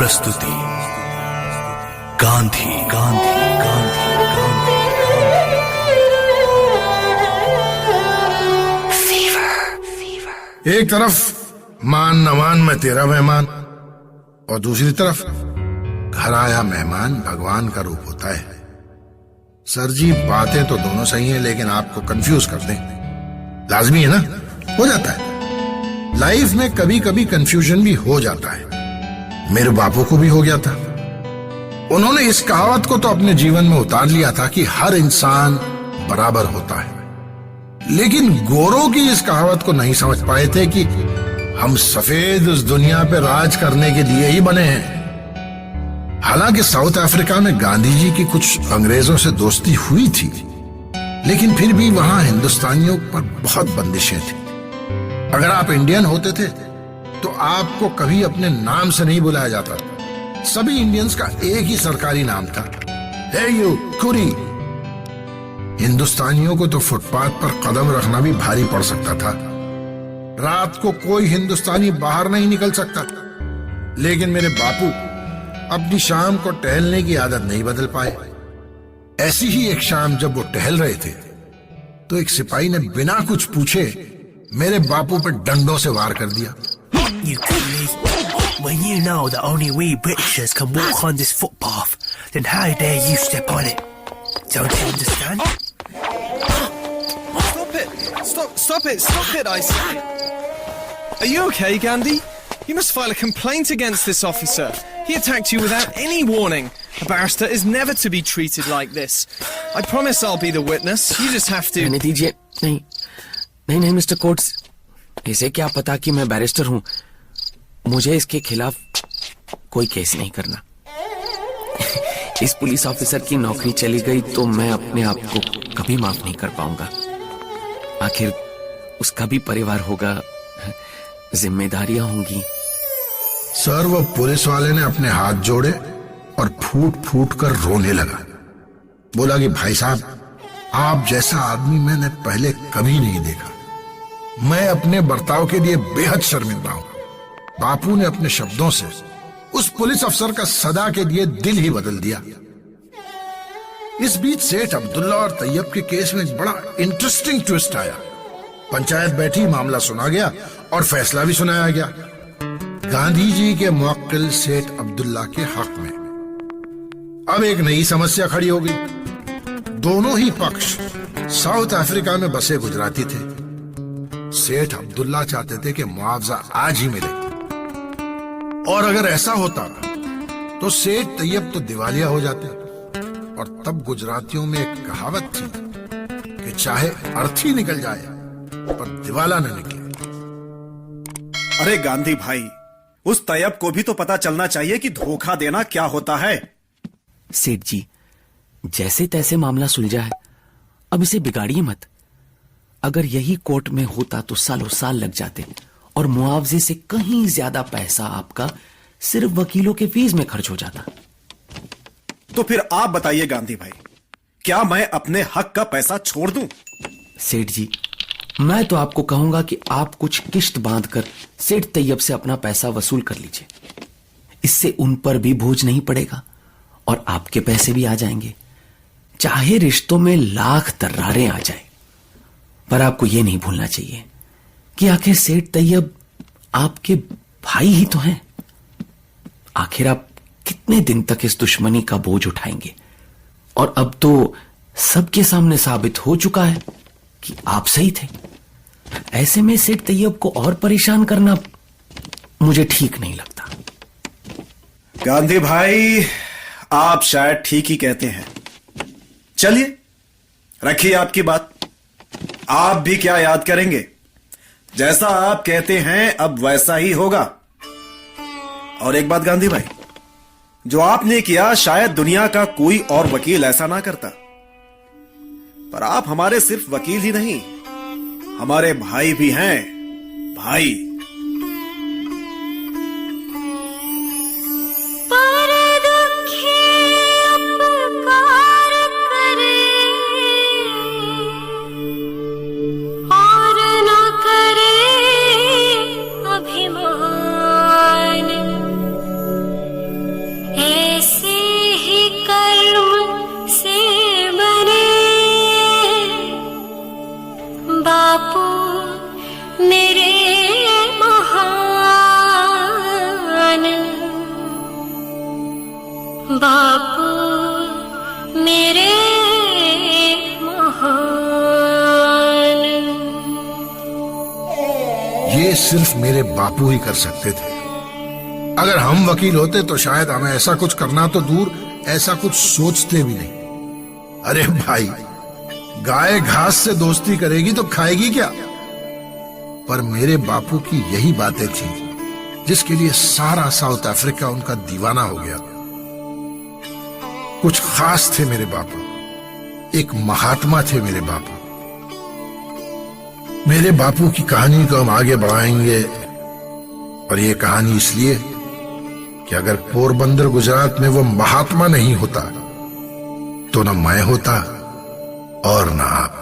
प्रस्तुति गांधी गांधी गांधी गांधी एक तरफ मान न मान मैं तेरा मेहमान और दूसरी तरफ घर आया मेहमान भगवान का रूप होता है। सर जी बातें तो दोनों सही हैं, लेकिन आपको कंफ्यूज कर दें लाजमी है ना, हो जाता है लाइफ में, कभी कभी कंफ्यूजन भी हो जाता है। मेरे बापू को भी हो गया था। उन्होंने इस कहावत को तो अपने जीवन में उतार लिया था कि हर इंसान बराबर होता है, लेकिन गोरों की इस कहावत को नहीं समझ पाए थे कि हम सफेद उस दुनिया पे राज करने के लिए ही बने हैं। हालांकि साउथ अफ्रीका में गांधी जी की कुछ अंग्रेजों से दोस्ती हुई थी, लेकिन फिर भी वहां हिंदुस्तानियों पर बहुत बंदिशें थी। अगर आप इंडियन होते थे तो आपको कभी अपने नाम से नहीं बुलाया जाता था। सभी इंडियंस का एक ही सरकारी नाम था, हे यू कुरी। हिंदुस्तानियों को तो फुटपाथ पर कदम रखना भी भारी पड़ सकता था। रात को कोई हिंदुस्तानी बाहर नहीं निकल सकता था। लेकिन मेरे बापू अपनी शाम को टहलने की आदत नहीं बदल पाए। ऐसी ही एक शाम जब वो टहल रहे थे तो एक सिपाही ने बिना कुछ पूछे मेरे बापू पर डंडों से वार कर दिया। You coolies, when you know that only we Britishers can walk on this footpath, then how dare you step on it? Don't you understand? Stop it! Stop it! Stop it, I say! Are you okay, Gandhi? You must file a complaint against this officer. He attacked you without any warning. A barrister is never to be treated like this. I promise I'll be the witness. You just have to... रहने दीजिए। नहीं mister quotes, इसे क्या पता कि मैं barrister हूँ। मुझे इसके खिलाफ कोई केस नहीं करना। इस पुलिस ऑफिसर की नौकरी चली गई तो मैं अपने आप को कभी माफ नहीं कर पाऊंगा। आखिर उसका भी परिवार होगा, जिम्मेदारियां होंगी। सर वो पुलिस वाले ने अपने हाथ जोड़े और फूट फूट कर रोने लगा। बोला कि भाई साहब, आप जैसा आदमी मैंने पहले कभी नहीं देखा। मैं अपने बर्ताव के लिए बेहद शर्मिंदा हूं। बापू ने अपने शब्दों से उस पुलिस अफसर का सदा के लिए दिल ही बदल दिया। इस बीच सेठ अब्दुल्ला और तैयब के केस में एक बड़ा इंटरेस्टिंग ट्विस्ट आया। पंचायत बैठी, मामला सुना गया और फैसला भी सुनाया गया गांधी जी के मुवक्किल सेठ अब्दुल्ला के हक में। अब एक नई समस्या खड़ी हो गई। दोनों ही पक्ष साउथ अफ्रीका में बसे गुजराती थे। सेठ अब्दुल्ला चाहते थे कि मुआवजा आज ही मिले, और अगर ऐसा होता तो सेठ तैयब तो दिवालिया हो जाते। और तब गुजरातियों में एक कहावत थी कि चाहे अर्थी निकल जाए पर दिवाला न निकले। अरे गांधी भाई, उस तैयब को भी तो पता चलना चाहिए कि धोखा देना क्या होता है। सेठ जी, जैसे तैसे मामला सुलझा है, अब इसे बिगाड़िए मत। अगर यही कोर्ट में होता तो सालों साल लग जाते और मुआवजे से कहीं ज्यादा पैसा आपका सिर्फ वकीलों के फीस में खर्च हो जाता। तो फिर आप बताइए गांधी भाई, क्या मैं अपने हक का पैसा छोड़ दूं? सेठ जी, मैं तो आपको कहूंगा कि आप कुछ किश्त बांधकर सेठ तैयब से अपना पैसा वसूल कर लीजिए। इससे उन पर भी बोझ नहीं पड़ेगा और आपके पैसे भी आ जाएंगे। चाहे रिश्तों में लाख दरारें आ जाए, पर आपको यह नहीं भूलना चाहिए कि आखिर सेठ तैयब आपके भाई ही तो हैं। आखिर आप कितने दिन तक इस दुश्मनी का बोझ उठाएंगे? और अब तो सबके सामने साबित हो चुका है कि आप सही थे। ऐसे में सेठ तैयब को और परेशान करना मुझे ठीक नहीं लगता। गांधी भाई, आप शायद ठीक ही कहते हैं। चलिए, रखिए आपकी बात। आप भी क्या याद करेंगे? जैसा आप कहते हैं अब वैसा ही होगा। और एक बात गांधी भाई, जो आपने किया शायद दुनिया का कोई और वकील ऐसा ना करता। पर आप हमारे सिर्फ वकील ही नहीं, हमारे भाई भी हैं। भाई। बापू मेरे महान। ये सिर्फ मेरे बापू ही कर सकते थे। अगर हम वकील होते तो शायद हमें ऐसा कुछ करना तो दूर, ऐसा कुछ सोचते भी नहीं। अरे भाई, गाय घास से दोस्ती करेगी तो खाएगी क्या? पर मेरे बापू की यही बातें थी जिसके लिए सारा साउथ अफ्रीका उनका दीवाना हो गया। कुछ खास थे मेरे बापू, एक महात्मा थे मेरे बापू। मेरे बापू की कहानी को हम आगे बढ़ाएंगे, और ये कहानी इसलिए कि अगर पोरबंदर गुजरात में वो महात्मा नहीं होता तो न मैं होता और न आप।